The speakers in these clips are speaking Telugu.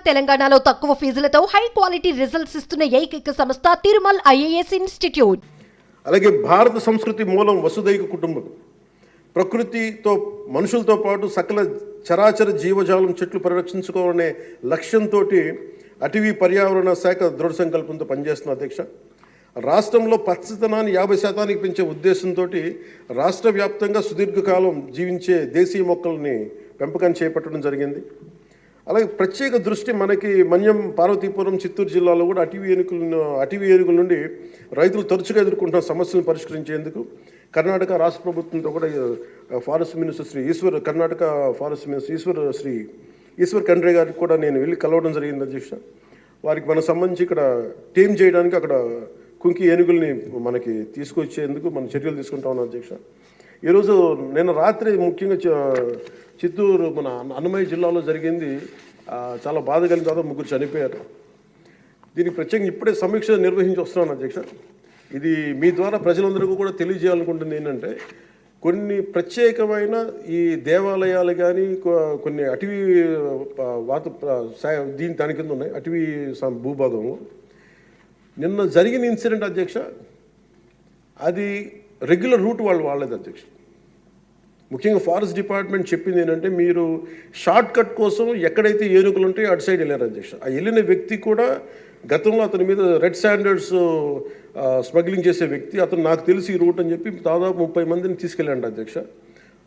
తెలంగాణలో తక్కువ ఫీజులతో హై క్వాలిటీ రిజల్ట్స్ ఇస్తున్న ఏకైక సంస్థ తిరుమల్ ఐఏఎస్ ఇన్స్టిట్యూట్. అలాగే భారత సంస్కృతి మూలం వసుదైక కుటుంబం. ప్రకృతితో మనుషులతో పాటు సకల చరాచర జీవజాలం చెట్లు పరిరక్షించుకోవాలనే లక్ష్యంతో అటవీ పర్యావరణ శాఖ దృఢ సంకల్పంతో పనిచేస్తున్న అధ్యక్ష. రాష్ట్రంలో పచ్చదనాన్ని 50% పెంచే ఉద్దేశంతో రాష్ట్ర వ్యాప్తంగా సుదీర్ఘకాలం జీవించే దేశీయ మొక్కల్ని పెంపకం చేపట్టడం జరిగింది. అలాగే ప్రత్యేక దృష్టి మనకి మన్యం, పార్వతీపురం, చిత్తూరు జిల్లాలో కూడా అటవీ ఏనుగుల నుండి రైతులు తరచుగా ఎదుర్కొంటున్న సమస్యలను పరిష్కరించేందుకు కర్ణాటక రాష్ట్ర ప్రభుత్వంతో కూడా forest minister Karnataka forest minister Eshwar Khandre గారికి కూడా నేను వెళ్ళి కలవడం జరిగింది అధ్యక్ష. వారికి మనకు సంబంధించి ఇక్కడ టీమ్ చేయడానికి అక్కడ కుంకి ఏనుగుల్ని మనకి తీసుకొచ్చేందుకు మనం చర్యలు తీసుకుంటా ఉన్నాం అధ్యక్ష. ఈరోజు నిన్న రాత్రి ముఖ్యంగా చిత్తూరు మన అన్నమయ్య జిల్లాలో జరిగింది. చాలా బాధ కలిగిన తర్వాత 3 చనిపోయారు. దీనికి ప్రత్యేకంగా ఇప్పుడే సమీక్ష నిర్వహించి వస్తున్నాను అధ్యక్ష. ఇది మీ ద్వారా ప్రజలందరికీ కూడా తెలియజేయాలనుకుంటుంది ఏంటంటే, కొన్ని ప్రత్యేకమైన ఈ దేవాలయాలు కానీ కొన్ని అటవీ దాని కింద ఉన్నాయి అటవీ భూభాగము. నిన్న జరిగిన ఇన్సిడెంట్ అధ్యక్ష, అది రెగ్యులర్ రూట్ వాళ్ళు వాడలేదు అధ్యక్ష. ముఖ్యంగా ఫారెస్ట్ డిపార్ట్మెంట్ చెప్పింది ఏంటంటే, మీరు షార్ట్ కట్ కోసం ఎక్కడైతే ఏనుగులు ఉంటాయో అటు సైడ్ వెళ్ళారు అధ్యక్ష. ఆ వెళ్ళిన వ్యక్తి కూడా గతంలో అతని మీద రెడ్ శాండర్డ్స్ స్మగ్లింగ్ చేసే వ్యక్తి, అతను నాకు తెలిసి ఈ రూట్ అని చెప్పి దాదాపు 30 మందిని తీసుకెళ్ళండి అధ్యక్ష.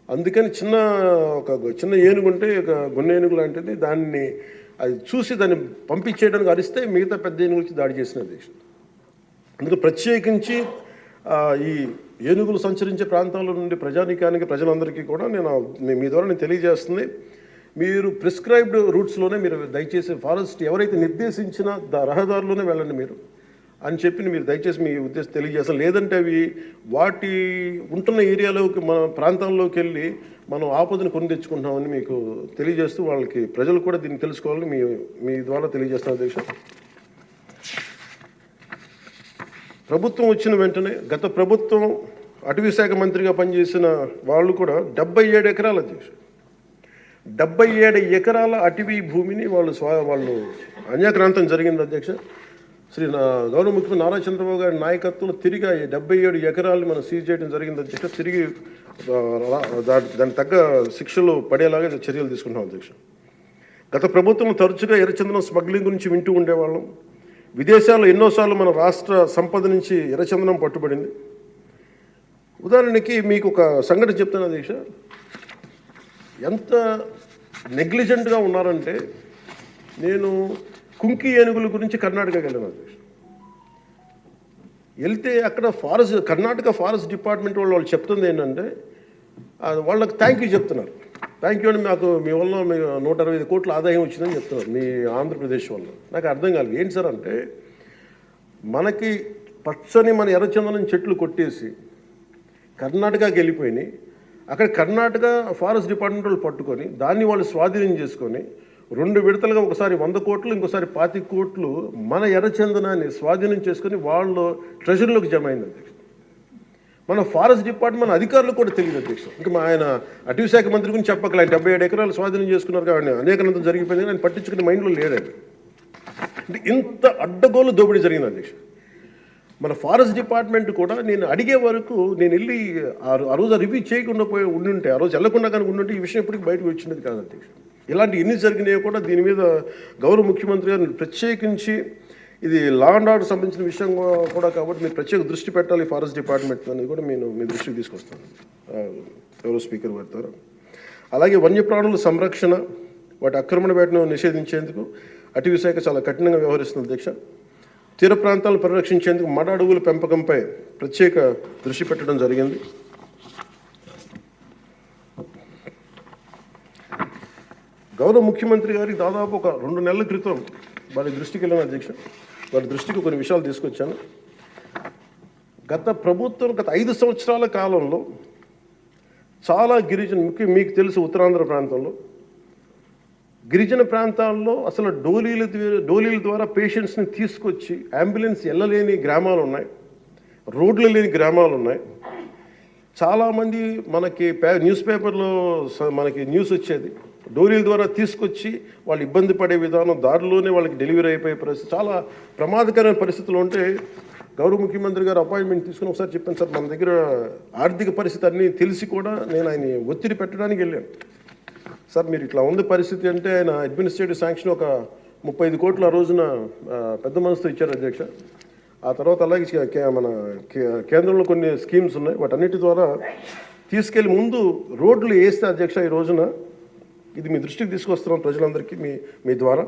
అందుకని చిన్న ఏనుగు ఉంటే ఒక గున్న ఏనుగు లాంటిది, దాన్ని అది చూసి దాన్ని పంపించేయడానికి అరిస్తే మిగతా పెద్ద ఏనుగులకి దాడి చేసిన అధ్యక్ష. అందుకే ప్రత్యేకించి ఈ ఏనుగులు సంచరించే ప్రాంతాల నుండి ప్రజలందరికీ కూడా మీ ద్వారా నేను తెలియజేస్తుంది, మీరు ప్రిస్క్రైబ్డ్ రూట్స్లోనే మీరు దయచేసి ఫారెస్ట్ ఎవరైతే నిర్దేశించిన రహదారులోనే వెళ్ళండి మీరు అని చెప్పి మీరు దయచేసి మీ ఉద్దేశం తెలియజేస్తాం. లేదంటే అవి వాటి ఉంటున్న ఏరియాలోకి మన ప్రాంతాల్లోకి వెళ్ళి మనం ఆపదను కొని తెచ్చుకుంటామని మీకు తెలియజేస్తూ వాళ్ళకి ప్రజలు కూడా దీన్ని తెలుసుకోవాలని మీ ద్వారా తెలియజేస్తాం అధ్యక్ష. ప్రభుత్వం వచ్చిన వెంటనే గత ప్రభుత్వం అటవీ శాఖ మంత్రిగా పనిచేసిన వాళ్ళు కూడా 77 ఎకరాలు అధ్యక్ష, 77 ఎకరాల అటవీ భూమిని వాళ్ళు అన్యాక్రాంతం జరిగింది అధ్యక్ష. గౌరవ ముఖ్యమంత్రి నారా చంద్రబాబు గారి నాయకత్వంలో తిరిగి 77 ఎకరాలు మనం సీజ్ చేయడం జరిగింది అధ్యక్ష. తిరిగి దానికి తగ్గ శిక్షలు పడేలాగా చర్యలు తీసుకుంటాం అధ్యక్ష. గత ప్రభుత్వం తరచుగా ఎర్రచందనం స్మగ్లింగ్ గురించి వింటూ ఉండేవాళ్ళం. విదేశాల్లో ఎన్నోసార్లు మన రాష్ట్ర సంపద నుంచి ఎర్రచందనం పట్టుబడింది. ఉదాహరణకి మీకు ఒక సంఘటన చెప్తాను అధ్యక్ష. ఎంత నెగ్లిజెంట్గా ఉన్నారంటే, నేను కుంకి ఏనుగుల గురించి కర్ణాటకకి వెళ్ళాను అధ్యక్ష. వెళ్తే అక్కడ కర్ణాటక ఫారెస్ట్ డిపార్ట్మెంట్ వాళ్ళు చెప్తుంది ఏంటంటే, వాళ్ళకి థ్యాంక్ యూ చెప్తున్నారు. థ్యాంక్ యూ అని మీ వల్ల 165 కోట్ల ఆదాయం వచ్చిందని చెప్తున్నారు మీ ఆంధ్రప్రదేశ్ వల్ల. నాకు అర్థం కాలేదు ఏంటి సార్ అంటే, మనకి పచ్చని మన ఎర్రచందనం చెట్లు కొట్టేసి కర్ణాటకకి వెళ్ళిపోయినాయి. అక్కడ కర్ణాటక ఫారెస్ట్ డిపార్ట్మెంట్ వాళ్ళు పట్టుకొని దాన్ని వాళ్ళు స్వాధీనం చేసుకొని 2 విడతలుగా ఒకసారి 100 కోట్లు, ఇంకోసారి 25 కోట్లు మన ఎర్రచందనాన్ని స్వాధీనం చేసుకొని వాళ్ళు ట్రెజరీలోకి జమ అయింది అధ్యక్ష. మన ఫారెస్ట్ డిపార్ట్మెంట్ అధికారులు కూడా తెలియదు అధ్యక్ష. ఇంకా ఆయన అటవీ శాఖ మంత్రి గురించి చెప్పకలే, 77 ఎకరాలు స్వాధీనం చేసుకున్నారు కాబట్టి అనేకనంతం జరిగిపోయింది, ఆయన పట్టించుకునే మైండ్లో లేదండి. అంటే ఇంత అడ్డగోలు దోపిడీ జరిగింది అధ్యక్ష. మన ఫారెస్ట్ డిపార్ట్మెంట్ కూడా నేను అడిగే వరకు నేను వెళ్ళి ఆ రోజు రివ్యూ చేయకుండా ఉండుంటే, ఆ రోజు వెళ్లకుండా కానీ ఉండుంటే ఈ విషయం ఇప్పటికి బయటకు వచ్చినది కాదు అధ్యక్ష. ఇలాంటి ఎన్ని జరిగినాయో కూడా దీని మీద గౌరవ ముఖ్యమంత్రి గారు ప్రత్యేకించి, ఇది లా అండ్ ఆర్డర్ సంబంధించిన విషయం కూడా కాబట్టి మీరు ప్రత్యేక దృష్టి పెట్టాలి ఫారెస్ట్ డిపార్ట్మెంట్ అనేది కూడా నేను మీ దృష్టికి తీసుకొస్తాను గౌరవ స్పీకర్ వారి ద్వారా. అలాగే వన్యప్రాణుల సంరక్షణ, వాటి ఆక్రమణ వేటను నిషేధించేందుకు అటవీ శాఖ చాలా కఠినంగా వ్యవహరిస్తుంది అధ్యక్ష. తీర ప్రాంతాలను పరిరక్షించేందుకు మడ అడవుల పెంపకంపై ప్రత్యేక దృష్టి పెట్టడం జరిగింది. గౌరవ ముఖ్యమంత్రి గారికి దాదాపు ఒక 2 నెలల క్రితం వారి దృష్టికి వెళ్ళిన అధ్యక్ష. వారి దృష్టికి కొన్ని విషయాలు తీసుకొచ్చాను. గత 5 సంవత్సరాల కాలంలో చాలా మీకు తెలుసు ఉత్తరాంధ్ర ప్రాంతంలో గిరిజన ప్రాంతాల్లో అసలు డోలీల ద్వారా పేషెంట్స్ని తీసుకొచ్చి అంబులెన్స్ వెళ్ళలేని గ్రామాలు ఉన్నాయి, రోడ్లు లేని గ్రామాలు ఉన్నాయి. చాలామంది మనకి న్యూస్ పేపర్లో మనకి న్యూస్ వచ్చేది, డోరీల ద్వారా తీసుకొచ్చి వాళ్ళు ఇబ్బంది పడే విధానం, దారిలోనే వాళ్ళకి డెలివరీ అయిపోయే పరిస్థితి, చాలా ప్రమాదకరమైన పరిస్థితులు ఉంటే గౌరవ ముఖ్యమంత్రి గారు అపాయింట్మెంట్ తీసుకుని ఒకసారి చెప్పాను, సార్ మన దగ్గర ఆర్థిక పరిస్థితి అన్నీ తెలిసి కూడా నేను ఆయన ఒత్తిడి పెట్టడానికి వెళ్ళాను. సార్ మీరు ఇట్లా ఉంది పరిస్థితి అంటే ఆయన అడ్మినిస్ట్రేటివ్ శాంక్షన్ ఒక 35 కోట్లు ఆ రోజున పెద్ద మనసుతో ఇచ్చారు అధ్యక్ష. ఆ తర్వాత అలాగే మన కేంద్రంలో కొన్ని స్కీమ్స్ ఉన్నాయి, వాటన్నిటి ద్వారా తీసుకెళ్ళి ముందు రోడ్లు వేస్తే అధ్యక్ష ఈ రోజున ఇది మీ దృష్టికి తీసుకొస్తున్నాం ప్రజలందరికీ మీ ద్వారా.